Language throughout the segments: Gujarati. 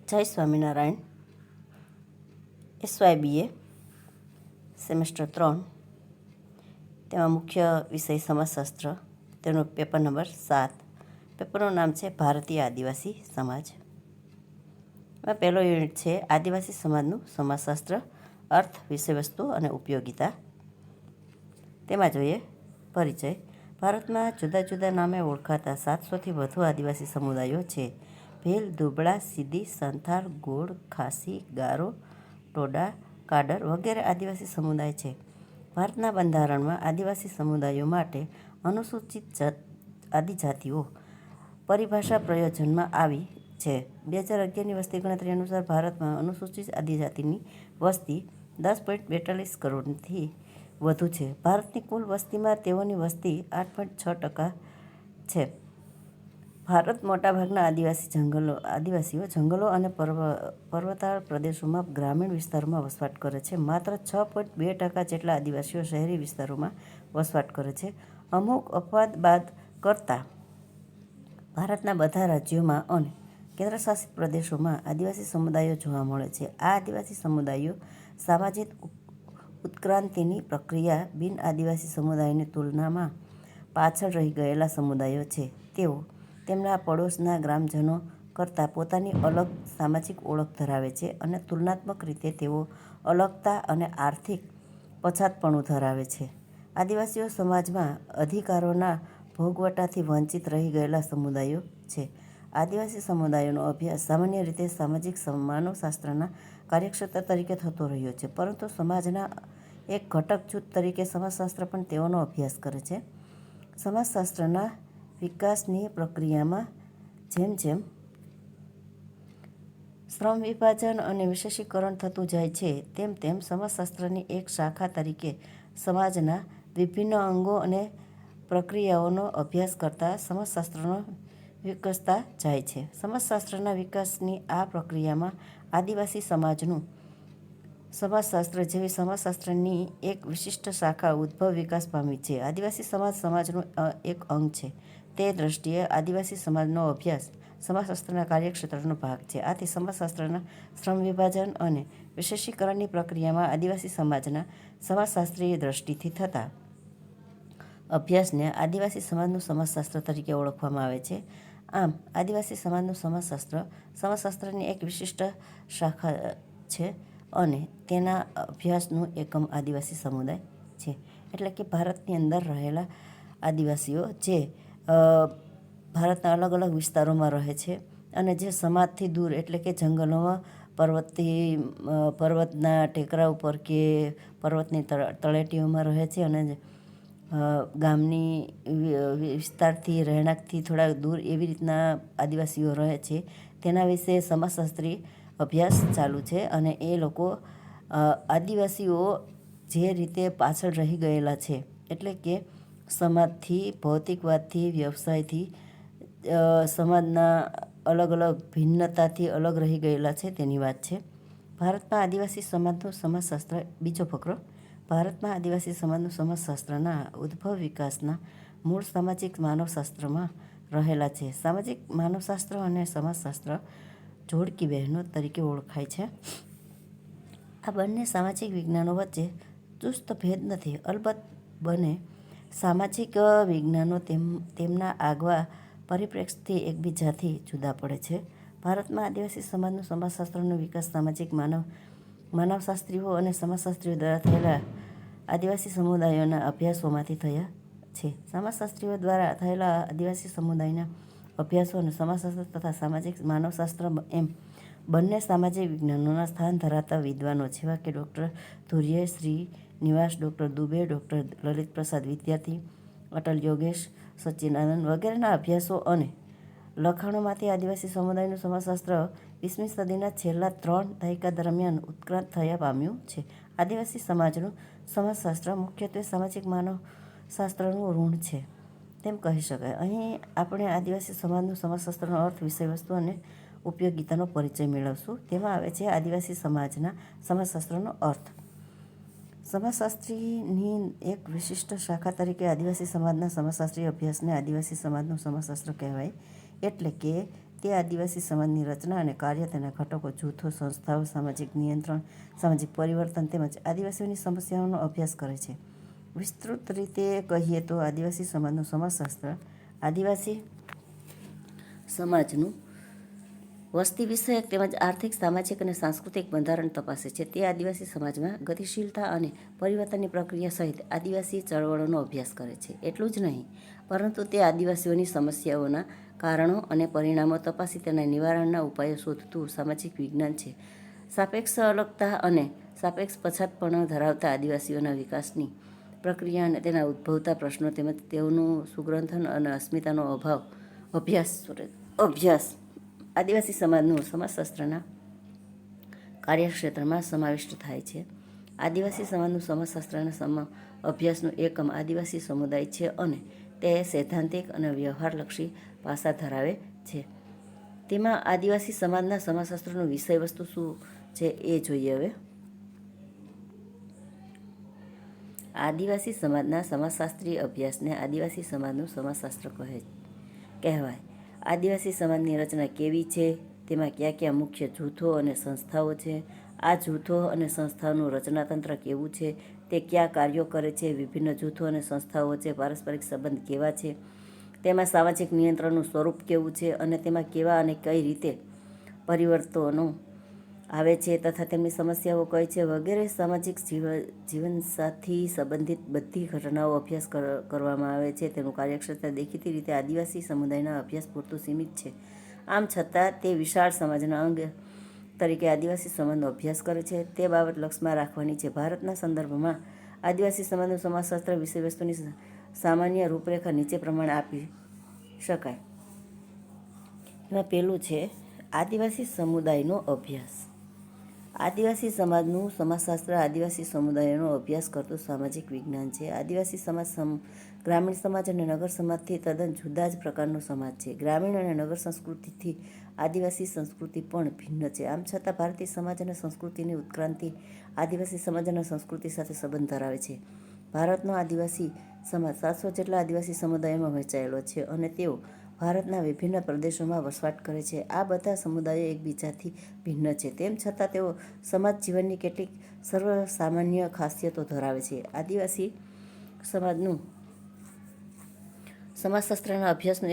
જય સ્વામિનારાયણ. SYBA સેમેસ્ટર 3, તેમાં મુખ્ય વિષય સમાજશાસ્ત્ર, તેનો પેપર નંબર 7. પેપરનું નામ છે ભારતીય આદિવાસી સમાજ. એમાં પહેલો યુનિટ છે આદિવાસી સમાજનું સમાજશાસ્ત્ર, અર્થ, વિષયવસ્તુ અને ઉપયોગિતા. તેમાં જોઈએ પરિચય. ભારતમાં જુદા જુદા નામે ઓળખાતા 700થી વધુ આદિવાસી સમુદાયો છે. ભીલ, દુબળા, સીદી, સંથાલ, ગોળ, ખાસી, ગારો, ટોડા, કાડર વગેરે આદિવાસી સમુદાય છે. ભારતના બંધારણમાં આદિવાસી સમુદાયો માટે અનુસૂચિત આદિજાતિઓ પરિભાષા પ્રયોજનમાં આવી છે. 2011ની વસ્તી ગણતરી અનુસાર ભારતમાં અનુસૂચિત આદિજાતિની વસ્તી 10.42 કરોડથી વધુ છે. ભારતની કુલ વસ્તીમાં તેઓની વસ્તી 8.6% છે. ભારત મોટાભાગના આદિવાસીઓ જંગલો અને પર્વતાળ પ્રદેશોમાં ગ્રામીણ વિસ્તારોમાં વસવાટ કરે છે. માત્ર 6.2% જેટલા આદિવાસીઓ શહેરી વિસ્તારોમાં વસવાટ કરે છે. અમુક અપવાદ બાદ કરતાં ભારતના બધા રાજ્યોમાં અને કેન્દ્રશાસિત પ્રદેશોમાં આદિવાસી સમુદાયો જોવા મળે છે. આ આદિવાસી સમુદાયો સામાજિક ઉત્ક્રાંતિની પ્રક્રિયા બિન આદિવાસી સમુદાયની તુલનામાં પાછળ રહી ગયેલા સમુદાયો છે. તેઓ તેમના પડોશના ગ્રામજનો કરતાં પોતાની અલગ સામાજિક ઓળખ ધરાવે છે અને તુલનાત્મક રીતે તેઓ અલગતા અને આર્થિક પછાતપણું ધરાવે છે. આદિવાસીઓ સમાજમાં અધિકારોના ભોગવટાથી વંચિત રહી ગયેલા સમુદાયો છે. આદિવાસી સમુદાયોનો અભ્યાસ સામાન્ય રીતે સામાજિક માનવશાસ્ત્રના કાર્યક્ષેત્ર તરીકે થતો રહ્યો છે, પરંતુ સમાજના એક ઘટક જૂથ તરીકે સમાજશાસ્ત્ર પણ તેઓનો અભ્યાસ કરે છે. સમાજશાસ્ત્રના વિકાસની પ્રક્રિયામાં જેમ જેમ શ્રમ વિભાજન અને વિશેષીકરણ થતું જાય છે, તેમ તેમ સમાજશાસ્ત્રની એક શાખા તરીકે સમાજના વિભિન્ન અંગો અને પ્રક્રિયાઓનો અભ્યાસ કરતા સમાજશાસ્ત્રનો વિકસતા જાય છે. સમાજશાસ્ત્રના વિકાસની આ પ્રક્રિયામાં આદિવાસી સમાજનું સમાજશાસ્ત્ર જેવી સમાજશાસ્ત્રની એક વિશિષ્ટ શાખા ઉદ્ભવ વિકાસ પામી છે. આદિવાસી સમાજ સમાજનું એક અંગ છે. તે દૃષ્ટિએ આદિવાસી સમાજનો અભ્યાસ સમાજશાસ્ત્રના કાર્યક્ષેત્રનો ભાગ છે. આથી સમાજશાસ્ત્રના શ્રમ વિભાજન અને વિશેષીકરણની પ્રક્રિયામાં આદિવાસી સમાજના સમાજશાસ્ત્રીય દૃષ્ટિથી થતા અભ્યાસને આદિવાસી સમાજનું સમાજશાસ્ત્ર તરીકે ઓળખવામાં આવે છે. આમ આદિવાસી સમાજનું સમાજશાસ્ત્ર સમાજશાસ્ત્રની એક વિશિષ્ટ શાખા છે અને તેના અભ્યાસનું એકમ આદિવાસી સમુદાય છે. એટલે કે ભારતની અંદર રહેલા આદિવાસીઓ જે ભારતના અલગ અલગ વિસ્તારોમાં રહે છે અને જે સમાજથી દૂર એટલે કે જંગલોમાં પર્વતના ટેકરા ઉપર કે પર્વતની તળેટીઓમાં રહે છે અને ગામની વિસ્તારથી રહેણાંકથી થોડા દૂર એવી રીતના આદિવાસીઓ રહે છે. તેના વિશે સમાજશાસ્ત્રી અભ્યાસ ચાલુ છે અને એ લોકો આદિવાસીઓ જે રીતે પાછળ રહી ગયેલા છે, એટલે કે સમાજથી, ભૌતિકવાદથી, વ્યવસાયથી, સમાજના અલગ અલગ ભિન્નતાથી અલગ રહી ગયેલા છે તેની વાત છે. ભારતમાં આદિવાસી સમાજનું સમાજશાસ્ત્ર બીજો ફકરો. ભારતમાં આદિવાસી સમાજનું સમાજશાસ્ત્રના ઉદ્ભવ વિકાસના મૂળ સામાજિક માનવશાસ્ત્રમાં રહેલા છે. સામાજિક માનવશાસ્ત્ર અને સમાજશાસ્ત્ર જોડકી બહેનો તરીકે ઓળખાય છે. આ બંને સામાજિક વિજ્ઞાનો વચ્ચે ચુસ્ત ભેદ નથી. અલબત્ત બંને સામાજિક વિજ્ઞાનો તેમના આગવા પરિપ્રેક્ષ્યથી એકબીજાથી જુદા પડે છે. ભારતમાં આદિવાસી સમાજનું સમાજશાસ્ત્રનો વિકાસ સામાજિક માનવશાસ્ત્રીઓ અને સમાજશાસ્ત્રીઓ દ્વારા થયેલા આદિવાસી સમુદાયોના અભ્યાસોમાંથી થયા છે. સમાજશાસ્ત્રીઓ દ્વારા થયેલા આદિવાસી સમુદાયના અભ્યાસો અને સમાજશાસ્ત્ર તથા સામાજિક માનવશાસ્ત્ર એમ બંને સામાજિક વિજ્ઞાનોના સ્થાન ધરાવતા વિદ્વાનો જેવા કે doctor Dhurya Srinivas, doctor Dube, doctor Lalit Prasad Vidyarthi, Atal Yogesh સચ્ચિદાનંદ વગેરેના અભ્યાસો અને લખાણોમાંથી આદિવાસી સમુદાયનું સમાજશાસ્ત્ર 20મી સદીના છેલ્લા 3 દાયકા દરમિયાન ઉત્ક્રાંત થયા પામ્યું છે. આદિવાસી સમાજનું સમાજશાસ્ત્ર મુખ્યત્વે સામાજિક માનવશાસ્ત્રનું ઋણ છે તેમ કહી શકાય. અહીં આપણે આદિવાસી સમાજનું સમાજશાસ્ત્રનો અર્થ, વિષયવસ્તુ અને ઉપયોગિતાનો પરિચય મેળવશું. તેમાં આવે છે આદિવાસી સમાજના સમાજશાસ્ત્રનો અર્થ. સમાજશાસ્ત્રની એક વિશિષ્ટ શાખા તરીકે આદિવાસી સમાજના સમાજશાસ્ત્રીય અભ્યાસને આદિવાસી સમાજનું સમાજશાસ્ત્ર કહેવાય. એટલે કે તે આદિવાસી સમાજની રચના અને કાર્ય, તેના ઘટકો, જૂથો, સંસ્થાઓ, સામાજિક નિયંત્રણ, સામાજિક પરિવર્તન તેમજ આદિવાસીઓની સમસ્યાઓનો અભ્યાસ કરે છે. વિસ્તૃત રીતે કહીએ તો આદિવાસી સમાજનું સમાજશાસ્ત્ર આદિવાસી સમાજનું વસ્તી વિષયક તેમજ આર્થિક, સામાજિક અને સાંસ્કૃતિક બંધારણ તપાસે છે. તે આદિવાસી સમાજમાં ગતિશીલતા અને પરિવર્તનની પ્રક્રિયા સહિત આદિવાસી ચળવળોનો અભ્યાસ કરે છે. એટલું જ નહીં, પરંતુ તે આદિવાસીઓની સમસ્યાઓના કારણો અને પરિણામો તપાસી તેના નિવારણના ઉપાયો શોધતું સામાજિક વિજ્ઞાન છે. સાપેક્ષ અલગતા અને સાપેક્ષ પછાતપણા ધરાવતા આદિવાસીઓના વિકાસની પ્રક્રિયા અને તેના ઉદ્ભવતા પ્રશ્નો તેમજ તેઓનું સુગ્રંથન અને અસ્મિતાનો અભ્યાસ આદિવાસી સમાજનું સમાજશાસ્ત્રના કાર્યક્ષેત્રમાં સમાવિષ્ટ થાય છે. આદિવાસી સમાજનું સમાજશાસ્ત્રના અભ્યાસનું એકમ આદિવાસી સમુદાય છે અને તે સૈદ્ધાંતિક અને વ્યવહારલક્ષી પાસા ધરાવે છે. તેમાં આદિવાસી સમાજના સમાજશાસ્ત્રનું વિષયવસ્તુ શું છે એ જોઈએ. હવે આદિવાસી સમાજના સમાજશાસ્ત્રીય અભ્યાસને આદિવાસી સમાજનું સમાજશાસ્ત્ર કહેવાય. આદિવાસી સમાજની રચના કેવી છે, તેમાં કયા કયા મુખ્ય જૂથો અને સંસ્થાઓ છે, આ જૂથો અને સંસ્થાઓનું રચનાતંત્ર કેવું છે, તે કયા કાર્યો કરે છે, વિભિન્ન જૂથો અને સંસ્થાઓ વચ્ચે પારસ્પરિક સંબંધ કેવા છે, તેમાં સામાજિક નિયંત્રણનું સ્વરૂપ કેવું છે અને તેમાં કેવા અને કઈ રીતે પરિવર્તનો આવે છે તથા તેમની સમસ્યાઓ કઈ છે વગેરે સામાજિક જીવનસાથી સંબંધિત બધી ઘટનાઓ અભ્યાસ કરવામાં આવે છે. તેનું કાર્યક્ષેત્ર દેખીતી રીતે આદિવાસી સમુદાયના અભ્યાસ પૂરતું સીમિત છે. આમ છતાં તે વિશાળ સમાજના અંગ તરીકે આદિવાસી સમાજનો અભ્યાસ કરે છે તે બાબત લક્ષમાં રાખવાની છે. ભારતના સંદર્ભમાં આદિવાસી સમાજનું સમાજશાસ્ત્ર વિષયવસ્તુની સામાન્ય રૂપરેખા નીચે પ્રમાણે આપી શકાય. એમાં પહેલું છે આદિવાસી સમુદાયનો અભ્યાસ. આદિવાસી સમાજનું સમાજશાસ્ત્ર આદિવાસી સમુદાયોનો અભ્યાસ કરતું સામાજિક વિજ્ઞાન છે. આદિવાસી સમાજ ગ્રામીણ સમાજ અને નગર સમાજથી તદ્દન જુદા જ પ્રકારનો સમાજ છે. ગ્રામીણ અને નગર સંસ્કૃતિથી આદિવાસી સંસ્કૃતિ પણ ભિન્ન છે. આમ છતાં ભારતીય સમાજ અને સંસ્કૃતિની ઉત્ક્રાંતિ આદિવાસી સમાજ અને સંસ્કૃતિ સાથે સંબંધ ધરાવે છે. ભારતનો આદિવાસી સમાજ 700 જેટલા આદિવાસી સમુદાયોમાં વહેંચાયેલો છે અને તેઓ ભારતના વિભિન્ન પ્રદેશોમાં વસવાટ કરે છે. આ બધા સમુદાયો એકબીજાથી ભિન્ન છે, તેમ છતાં તેઓ સમાજ જીવનની કેટલીક સર્વસામાન્ય ખાસિયતો ધરાવે છે. આદિવાસી સમાજનું સમાજશાસ્ત્રના અભ્યાસનું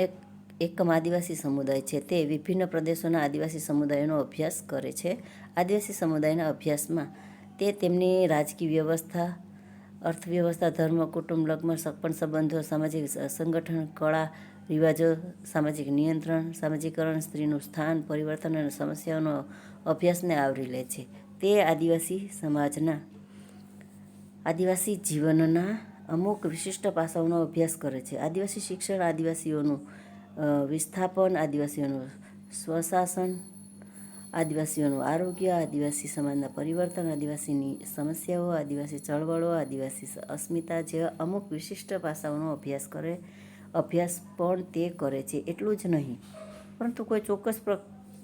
એકમ આદિવાસી સમુદાય છે. તે વિભિન્ન પ્રદેશોના આદિવાસી સમુદાયોનો અભ્યાસ કરે છે. આદિવાસી સમુદાયના અભ્યાસમાં તે તેમની રાજકીય વ્યવસ્થા, અર્થવ્યવસ્થા, ધર્મ, કુટુંબ, લગ્ન, સગપણ સંબંધો, સામાજિક સંગઠન, કળા, રિવાજો, સામાજિક નિયંત્રણ, સામાજિકરણ, સ્ત્રીનું સ્થાન, પરિવર્તન અને સમસ્યાઓનો અભ્યાસને આવરી લે છે. તે આદિવાસી જીવનના અમુક વિશિષ્ટ પાસાઓનો અભ્યાસ કરે છે. આદિવાસી શિક્ષણ, આદિવાસીઓનું વિસ્થાપન, આદિવાસીઓનું સ્વશાસન, આદિવાસીઓનું આરોગ્ય, આદિવાસી સમાજના પરિવર્તન, આદિવાસીની સમસ્યાઓ, આદિવાસી ચળવળો, આદિવાસી અસ્મિતા જેવા અમુક વિશિષ્ટ પાસાઓનો અભ્યાસ પણ તે કરે છે. એટલું જ નહીં, પરંતુ કોઈ ચોક્કસ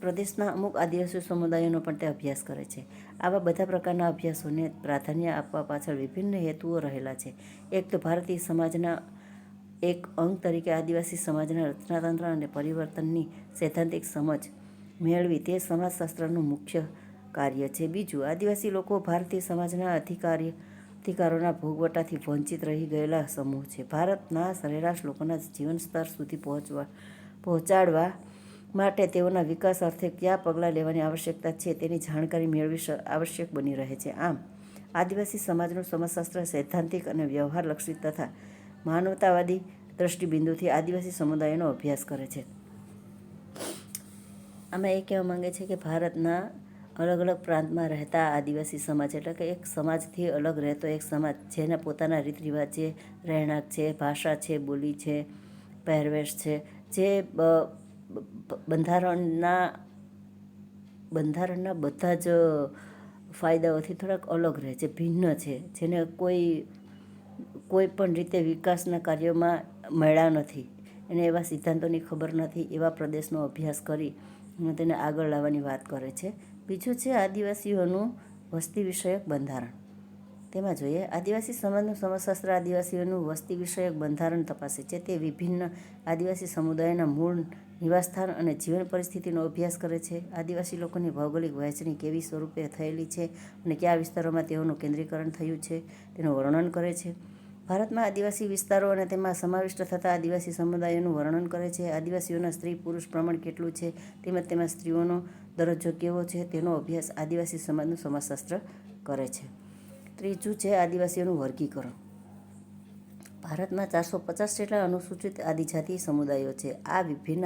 પ્રદેશના અમુક આદિવાસી સમુદાયોનો પણ તે અભ્યાસ કરે છે. આવા બધા પ્રકારના અભ્યાસોને પ્રાધાન્ય આપવા પાછળ વિભિન્ન હેતુઓ રહેલા છે. એક તો ભારતીય સમાજના એક અંગ તરીકે આદિવાસી સમાજના રચનાતંત્ર અને પરિવર્તનની સૈદ્ધાંતિક સમજ મેળવી તે સમાજશાસ્ત્રનું મુખ્ય કાર્ય છે. બીજું, આદિવાસી લોકો ભારતીય સમાજના અધિકારોના ભોગવટાથી વંચિત રહી ગયેલા સમૂહ છે. ભારતના સરેરાશ લોકોના જીવન સ્તર સુધી પહોંચાડવા માટે તેઓના વિકાસ અર્થે કયા પગલાં લેવાની આવશ્યકતા છે તેની જાણકારી મેળવી આવશ્યક બની રહે છે. આમ આદિવાસી સમાજનું સમાજશાસ્ત્ર સૈદ્ધાંતિક અને વ્યવહારલક્ષી તથા માનવતાવાદી દ્રષ્ટિબિંદુથી આદિવાસી સમુદાયોનો અભ્યાસ કરે છે. આમાં એ કહેવા માંગે છે કે ભારતના અલગ અલગ પ્રાંતમાં રહેતા આદિવાસી સમાજ એટલે કે એક સમાજથી અલગ રહેતો એક સમાજ, જેના પોતાના રીત રિવાજ છે, રહેણાંક છે, ભાષા છે, બોલી છે, પહેરવેશ છે, જે બંધારણના બધા જ ફાયદાઓથી થોડાક અલગ રહે છે, ભિન્ન છે, જેને કોઈ પણ રીતે વિકાસના કાર્યોમાં મળ્યા નથી, એને એવા સિદ્ધાંતોની ખબર નથી, એવા પ્રદેશનો અભ્યાસ કરી અને તેને આગળ લાવવાની વાત કરે છે. બીજું છે આદિવાસીઓનું વસ્તી વિષયક બંધારણ. તેમાં જોઈએ, આદિવાસી સમાજનું સમાજશાસ્ત્ર આદિવાસીઓનું વસ્તી વિષયક બંધારણ તપાસે છે. તે વિભિન્ન આદિવાસી સમુદાયોના મૂળ નિવાસસ્થાન અને જીવન પરિસ્થિતિનો અભ્યાસ કરે છે. આદિવાસી લોકોની ભૌગોલિક વહેંચણી કેવી સ્વરૂપે થયેલી છે અને કયા વિસ્તારોમાં તેઓનું કેન્દ્રીકરણ થયું છે તેનું વર્ણન કરે છે. ભારતમાં આદિવાસી વિસ્તારો અને તેમાં સમાવિષ્ટ થતા આદિવાસી સમુદાયોનું વર્ણન કરે છે. આદિવાસીઓના સ્ત્રી પુરુષ પ્રમાણ કેટલું છે તેમજ તેમાં સ્ત્રીઓનો દરજ્જો કેવો છે તેનો અભ્યાસ આદિવાસી સમાજનું સમાજશાસ્ત્ર કરે છે. ત્રીજું છે આદિવાસીઓનું વર્ગીકરણ. ભારતમાં 450 જેટલા અનુસૂચિત આદિજાતિ સમુદાયો છે. આ વિભિન્ન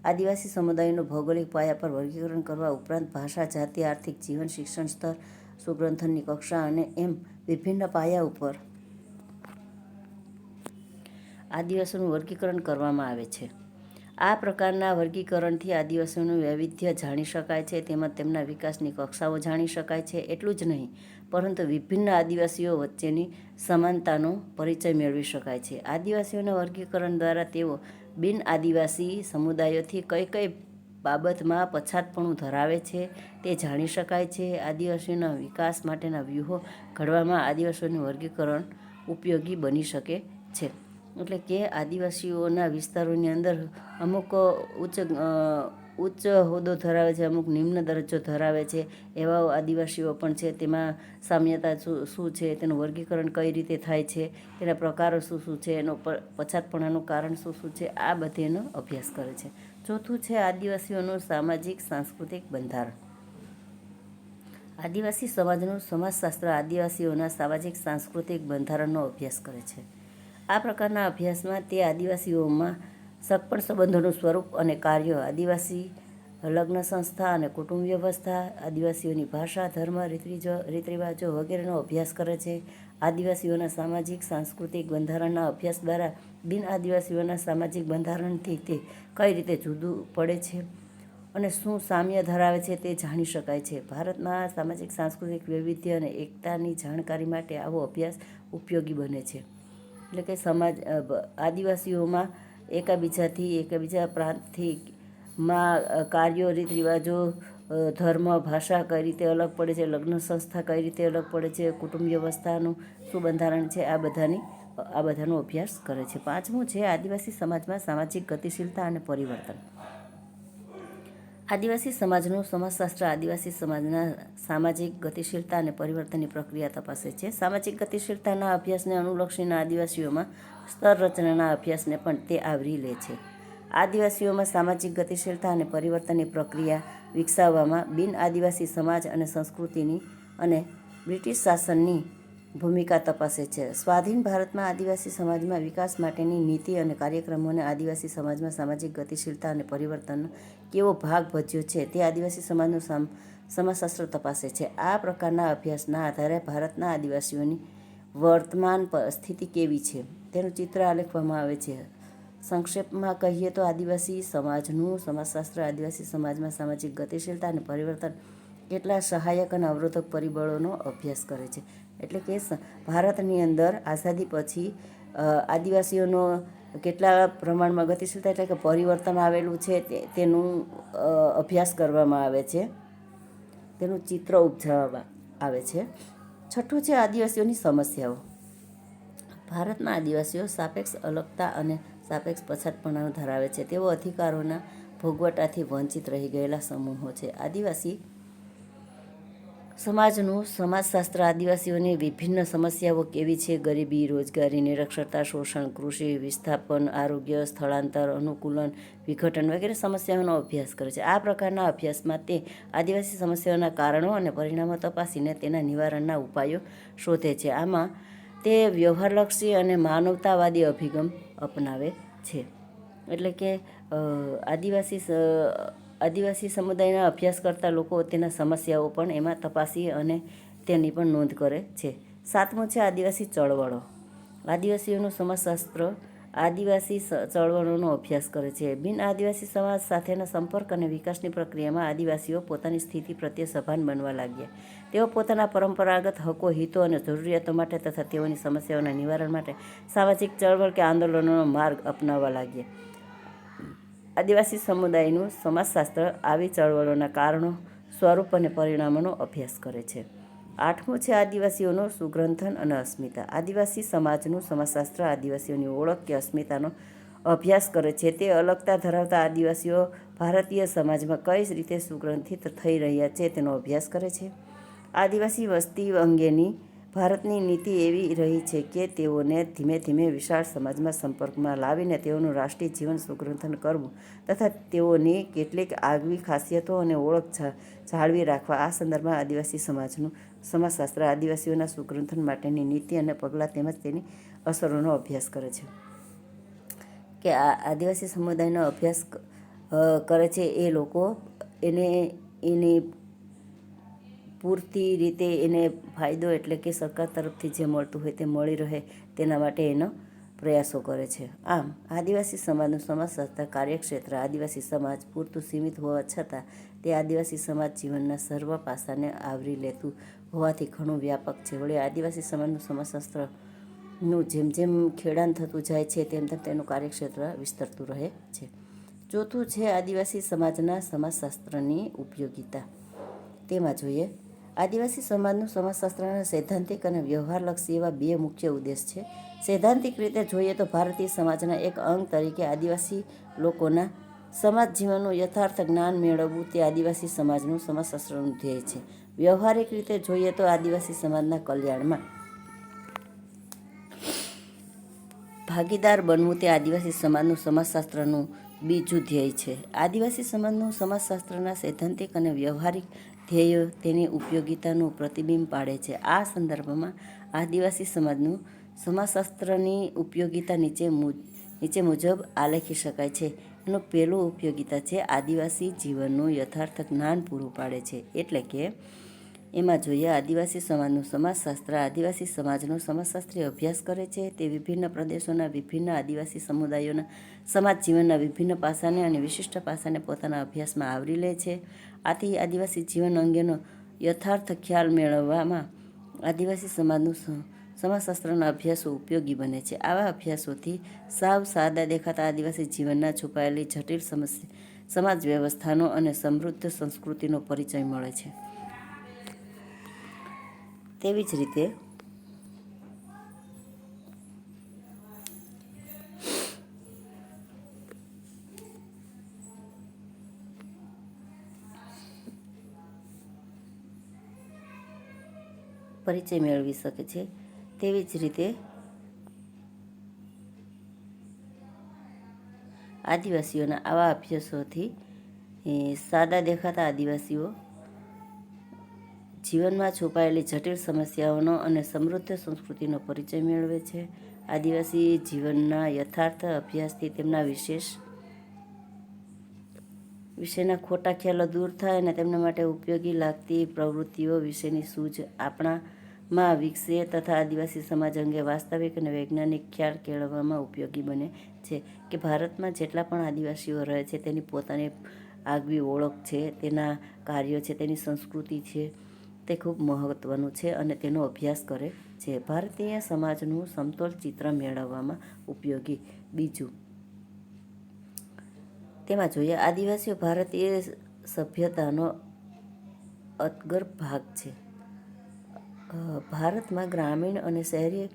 આદિવાસી સમુદાયોનું ભૌગોલિક પાયા પર વર્ગીકરણ કરવા ઉપરાંત ભાષા, જાતિ, આર્થિક, જીવન, શિક્ષણ સ્તર, સુગ્રંથનની કક્ષા અને એમ વિભિન્ન પાયા ઉપર આદિવાસીઓનું વર્ગીકરણ કરવામાં આવે છે. આ પ્રકારના વર્ગીકરણથી આદિવાસીઓનું વૈવિધ્ય જાણી શકાય છે તેમજ તેમના વિકાસની કક્ષાઓ જાણી શકાય છે. એટલું જ નહીં પરંતુ વિભિન્ન આદિવાસીઓ વચ્ચેની સમાનતાનો પરિચય મેળવી શકાય છે. આદિવાસીઓના વર્ગીકરણ દ્વારા તેઓ બિન આદિવાસી સમુદાયોથી કઈ કઈ બાબતમાં પછાતપણું ધરાવે છે તે જાણી શકાય છે. આદિવાસીઓના વિકાસ માટેના વ્યૂહો ઘડવામાં આદિવાસીઓનું વર્ગીકરણ ઉપયોગી બની શકે છે. એટલે કે આદિવાસીઓના વિસ્તારોની અંદર અમુક ઉચ્ચ હોદ્દો ધરાવે છે, અમુક નિમ્ન દરજ્જો ધરાવે છે એવા આદિવાસીઓ પણ છે. તેમાં સામ્યતા શું છે, તેનું વર્ગીકરણ કઈ રીતે થાય છે, તેના પ્રકારો શું શું છે, એનો પછાતપણાનું કારણ શું શું છે, આ બધેનો અભ્યાસ કરે છે. ચોથું છે આદિવાસીઓનું સામાજિક સાંસ્કૃતિક બંધારણ. આદિવાસી સમાજનું સમાજશાસ્ત્ર આદિવાસીઓના સામાજિક સાંસ્કૃતિક બંધારણનો અભ્યાસ કરે છે. આ પ્રકારના અભ્યાસમાં તે આદિવાસીઓમાં સગપણ સંબંધોનું સ્વરૂપ અને કાર્ય, આદિવાસી લગ્ન સંસ્થા અને કુટુંબ વ્યવસ્થા, આદિવાસીઓની ભાષા, ધર્મ, રીતરિવાજો વગેરેનો અભ્યાસ કરે છે. આદિવાસીઓના સામાજિક સાંસ્કૃતિક બંધારણના અભ્યાસ દ્વારા બિન આદિવાસીઓના સામાજિક બંધારણથી તે કઈ રીતે જુદું પડે છે અને શું સામ્ય ધરાવે છે તે જાણી શકાય છે. ભારતમાં સામાજિક સાંસ્કૃતિક વૈવિધ્ય અને એકતાની જાણકારી માટે આવો અભ્યાસ ઉપયોગી બને છે. એટલે કે આદિવાસીઓમાં એકબીજા પ્રાંતથી કાર્યો, રીત રિવાજો, ધર્મ, ભાષા કઈ રીતે અલગ પડે છે, લગ્ન સંસ્થા કઈ રીતે અલગ પડે છે, કુટુંબ વ્યવસ્થાનું શું બંધારણ છે, આ બધાનો અભ્યાસ કરે છે. પાંચમું છે આદિવાસી સમાજમાં સામાજિક ગતિશીલતા અને પરિવર્તન. આદિવાસી સમાજનું સમાજશાસ્ત્ર આદિવાસી સમાજના સામાજિક ગતિશીલતા અને પરિવર્તનની પ્રક્રિયા તપાસે છે. સામાજિક ગતિશીલતાના અભ્યાસને અનુલક્ષીને આદિવાસીઓમાં સ્તર રચનાના અભ્યાસને પણ તે આવરી લે છે. આદિવાસીઓમાં સામાજિક ગતિશીલતા અને પરિવર્તનની પ્રક્રિયા વિકસાવવામાં બિન આદિવાસી સમાજ અને સંસ્કૃતિની અને બ્રિટિશ શાસનની ભૂમિકા તપાસે છે. સ્વાધીન ભારતમાં આદિવાસી સમાજમાં વિકાસ માટેની નીતિ અને કાર્યક્રમોને આદિવાસી સમાજમાં સામાજિક ગતિશીલતા અને પરિવર્તનનો કેવો ભાગ ભજ્યો છે તે આદિવાસી સમાજનું સમાજશાસ્ત્ર તપાસે છે. આ પ્રકારના અભ્યાસના આધારે ભારતના આદિવાસીઓની વર્તમાન સ્થિતિ કેવી છે તેનું ચિત્ર આલેખવામાં આવે છે. સંક્ષેપમાં કહીએ તો આદિવાસી સમાજનું સમાજશાસ્ત્ર આદિવાસી સમાજમાં સામાજિક ગતિશીલતા અને પરિવર્તન કેટલા સહાયક અને અવરોધક પરિબળોનો અભ્યાસ કરે છે. એટલે કે ભારતની અંદર આઝાદી પછી આદિવાસીઓનો કેટલા પ્રમાણમાં ગતિશીલતા એટલે કે પરિવર્તન આવેલું છે તેનું અભ્યાસ કરવામાં આવે છે, તેનું ચિત્ર ઉપજાવવામાં આવે છે. છઠ્ઠું છે આદિવાસીઓની સમસ્યાઓ. ભારતમાં આદિવાસીઓ સાપેક્ષ અલગતા અને સાપેક્ષ પછાતપણા ધરાવે છે. તેઓ અધિકારોના ભોગવટાથી વંચિત રહી ગયેલા સમૂહો છે. આદિવાસી સમાજનું સમાજશાસ્ત્ર આદિવાસીઓની વિભિન્ન સમસ્યાઓ કેવી છે, ગરીબી, રોજગારી, નિરક્ષરતા, શોષણ, કૃષિ વિસ્થાપન, આરોગ્ય, સ્થળાંતર, અનુકૂલન, વિઘટન વગેરે સમસ્યાઓનો અભ્યાસ કરે છે. આ પ્રકારના અભ્યાસમાં તે આદિવાસી સમસ્યાઓના કારણો અને પરિણામો તપાસીને તેના નિવારણના ઉપાયો શોધે છે. આમાં તે વ્યવહારલક્ષી અને માનવતાવાદી અભિગમ અપનાવે છે. એટલે કે આદિવાસી સમુદાયના અભ્યાસ કરતા લોકો તેના સમસ્યાઓ પણ એમાં તપાસી અને તેની પણ નોંધ કરે છે. સાતમું છે આદિવાસી ચળવળો. આદિવાસીઓનું સમાજશાસ્ત્ર આદિવાસી ચળવળોનો અભ્યાસ કરે છે. બિન આદિવાસી સમાજ સાથેના સંપર્ક અને વિકાસની પ્રક્રિયામાં આદિવાસીઓ પોતાની સ્થિતિ પ્રત્યે સભાન બનવા લાગ્યા. તેઓ પોતાના પરંપરાગત હકો, હિતો અને જરૂરિયાતો માટે તથા તેઓની સમસ્યાઓના નિવારણ માટે સામાજિક ચળવળ કે આંદોલનોનો માર્ગ અપનાવવા લાગ્યા. આદિવાસી સમુદાયનું સમાજશાસ્ત્ર આવી ચળવળોના કારણો, સ્વરૂપ અને પરિણામોનો અભ્યાસ કરે છે. આઠમું છે આદિવાસીઓનું સુગ્રંથન અને અસ્મિતા. આદિવાસી સમાજનું સમાજશાસ્ત્ર આદિવાસીઓની ઓળખ કે અસ્મિતાનો અભ્યાસ કરે છે. તે અલગતા ધરાવતા આદિવાસીઓ ભારતીય સમાજમાં કઈ રીતે સુગ્રંથિત થઈ રહ્યા છે તેનો અભ્યાસ કરે છે. આદિવાસી વસ્તી અંગેની ભારતની નીતિ એવી રહી છે કે તેઓને ધીમે ધીમે વિશાળ સમાજમાં સંપર્કમાં લાવીને તેઓનું રાષ્ટ્રીય જીવન સુગ્રંથન કરવું તથા તેઓની કેટલીક આગવી ખાસિયતો અને ઓળખ જાળવી રાખવા. આ સંદર્ભમાં આદિવાસી સમાજનું સમાજશાસ્ત્ર આદિવાસીઓના સુગ્રંથન માટેની નીતિ અને પગલાં તેમજ તેની અસરોનો અભ્યાસ કરે છે. કે આ આદિવાસી સમુદાયનો અભ્યાસ કરે છે એ લોકો એની પૂરતી રીતે એને ફાયદો એટલે કે સરકાર તરફથી જે મળતું હોય તે મળી રહે તેના માટે એનો પ્રયાસો કરે છે. આમ આદિવાસી સમાજનું સમાજશાસ્ત્ર કાર્યક્ષેત્ર આદિવાસી સમાજ પૂરતું સીમિત હોવા છતાં તે આદિવાસી સમાજ જીવનના સર્વ પાસાને આવરી લેતું હોવાથી ઘણું વ્યાપક છે. વળી આદિવાસી સમાજનું સમાજશાસ્ત્રનું જેમ જેમ ખેડાણ થતું જાય છે તેમ તેમ તેનું કાર્યક્ષેત્ર વિસ્તરતું રહે છે. ચોથું છે આદિવાસી સમાજના સમાજશાસ્ત્રની ઉપયોગિતા. તેમાં જોઈએ આદિવાસી સમાજનું સમાજશાસ્ત્રના સૈદ્ધાંતિક અને વ્યવહારલક્ષી એવા બે મુખ્ય ઉદ્દેશ છે. સૈદ્ધાંતિક રીતે જોઈએ તો ભારતીય સમાજના એક અંગ તરીકે આદિવાસી લોકોના સમાજ જીવનનું યથાર્થ જ્ઞાન મેળવવું તે આદિવાસી સમાજનું સમાજશાસ્ત્રનું ધ્યેય છે. વ્યવહારિક રીતે જોઈએ તો આદિવાસી સમાજના કલ્યાણમાં ભાગીદાર બનવું તે આદિવાસી સમાજનું સમાજશાસ્ત્રનું બીજું ધ્યેય છે. આદિવાસી સમાજનું સમાજશાસ્ત્રના સૈદ્ધાંતિક અને વ્યવહારિક ધ્યેયો તેની ઉપયોગિતાનું પ્રતિબિંબ પાડે છે. આ સંદર્ભમાં આદિવાસી સમાજનું સમાજશાસ્ત્રની ઉપયોગિતા નીચે મુજબ આલેખી શકાય છે. એનું પહેલું ઉપયોગિતા છે આદિવાસી જીવનનું યથાર્થ જ્ઞાન પૂરું પાડે છે. એટલે કે એમાં જોઈએ આદિવાસી સમાજનું સમાજશાસ્ત્ર આદિવાસી સમાજનો સમાજશાસ્ત્રીય અભ્યાસ કરે છે. તે વિભિન્ન પ્રદેશોના વિભિન્ન આદિવાસી સમુદાયોના સમાજ જીવનના વિભિન્ન પાસાને અને વિશિષ્ટ પાસાને પોતાના અભ્યાસમાં આવરી લે છે. આથી આદિવાસી જીવન અંગેનો યથાર્થ ખ્યાલ મેળવવામાં આદિવાસી સમાજનું સમાજશાસ્ત્રના અભ્યાસો ઉપયોગી બને છે. આવા અભ્યાસોથી સાવ સાદા દેખાતા આદિવાસી જીવનના છુપાયેલી જટિલ સમાજ વ્યવસ્થાનો અને સમૃદ્ધ સંસ્કૃતિનો પરિચય મળે છે. તેવી જ રીતે પરિચય મેળવી શકે છે. તેવી જ રીતે આદિવાસીઓના આવા અભ્યાસોથી સાદા દેખાતા આદિવાસીઓ જીવનમાં છુપાયેલી જટિલ સમસ્યાઓનો અને સમૃદ્ધ સંસ્કૃતિનો પરિચય મેળવે છે. આદિવાસી જીવનના યથાર્થ અભ્યાસથી તેમના વિશેના ખોટા ખ્યાલો દૂર થાય અને તેમના માટે ઉપયોગી લાગતી પ્રવૃત્તિઓ વિશેની સૂઝ આપણામાં વિકસે તથા આદિવાસી સમાજ અંગે વાસ્તવિક અને વૈજ્ઞાનિક ખ્યાલ કેળવવામાં ઉપયોગી બને છે. કે ભારતમાં જેટલા પણ આદિવાસીઓ રહે છે તેની પોતાની આગવી ઓળખ છે, તેના કાર્યો છે, તેની સંસ્કૃતિ છે, તે ખૂબ મહત્ત્વનું છે અને તેનો અભ્યાસ કરે છે. ભારતીય સમાજનું સમતોલ ચિત્ર મેળવવામાં ઉપયોગી. બીજું તેમાં જોઈએ આદિવાસીઓ ભારતીય સભ્યતાનો અતગર ભાગ છે. ભારતમાં ગ્રામીણ અને શહેરી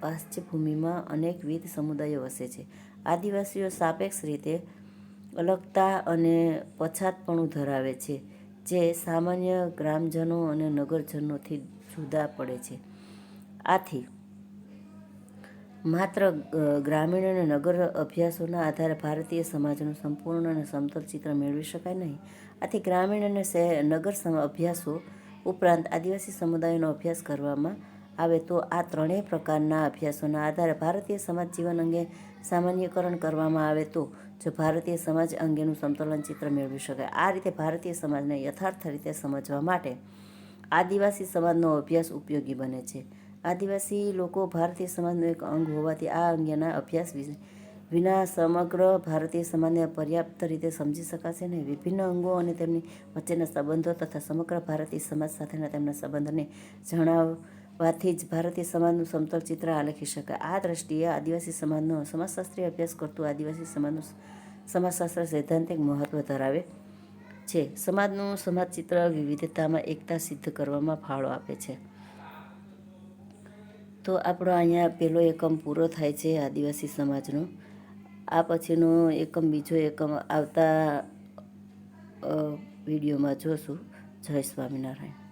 પાશ્ચભૂમિમાં અનેકવિધ સમુદાયો વસે છે. આદિવાસીઓ સાપેક્ષ રીતે અલગતા અને પછાતપણું ધરાવે છે જે સામાન્ય ગ્રામજનો અને નગરજનોથી જુદા પડે છે. આથી માત્ર ગ્રામીણ અને નગર અભ્યાસોના આધારે ભારતીય સમાજનું સંપૂર્ણ અને સમતલ ચિત્ર મેળવી શકાય નહીં. આથી ગ્રામીણ અને નગર અભ્યાસો ઉપરાંત આદિવાસી સમુદાયોનો અભ્યાસ કરવામાં આવે તો આ ત્રણેય પ્રકારના અભ્યાસોના આધારે ભારતીય સમાજ જીવન અંગે સામાન્યકરણ કરવામાં આવે તો જ ભારતીય સમાજ અંગેનું સમતોલન ચિત્ર મેળવી શકાય. આ રીતે ભારતીય સમાજને યથાર્થ રીતે સમજવા માટે આદિવાસી સમાજનો અભ્યાસ ઉપયોગી બને છે. આદિવાસી લોકો ભારતીય સમાજનું એક અંગ હોવાથી આ અંગેના અભ્યાસ વિના સમગ્ર ભારતીય સમાજને પર્યાપ્ત રીતે સમજી શકાશે નહીં. વિભિન્ન અંગો અને તેમની વચ્ચેના સંબંધો તથા સમગ્ર ભારતીય સમાજ સાથેના તેમના સંબંધને જણાવવાથી જ ભારતીય સમાજનું સમતલ ચિત્ર આલેખી શકાય. આ દ્રષ્ટિએ આદિવાસી સમાજનો સમાજશાસ્ત્રીય અભ્યાસ કરતું આદિવાસી સમાજનું સમાજશાસ્ત્ર સૈદ્ધાંતિક મહત્ત્વ ધરાવે છે. સમાજનું સમાજચિત્ર વિવિધતામાં એકતા સિદ્ધ કરવામાં ફાળો આપે છે. તો આપણો અહીંયા પહેલો એકમ પૂરો થાય છે આદિવાસી સમાજનો. આ પછીનો એકમ બીજો એકમ આવતા વિડીયોમાં જોશું. જય સ્વામિનારાયણ.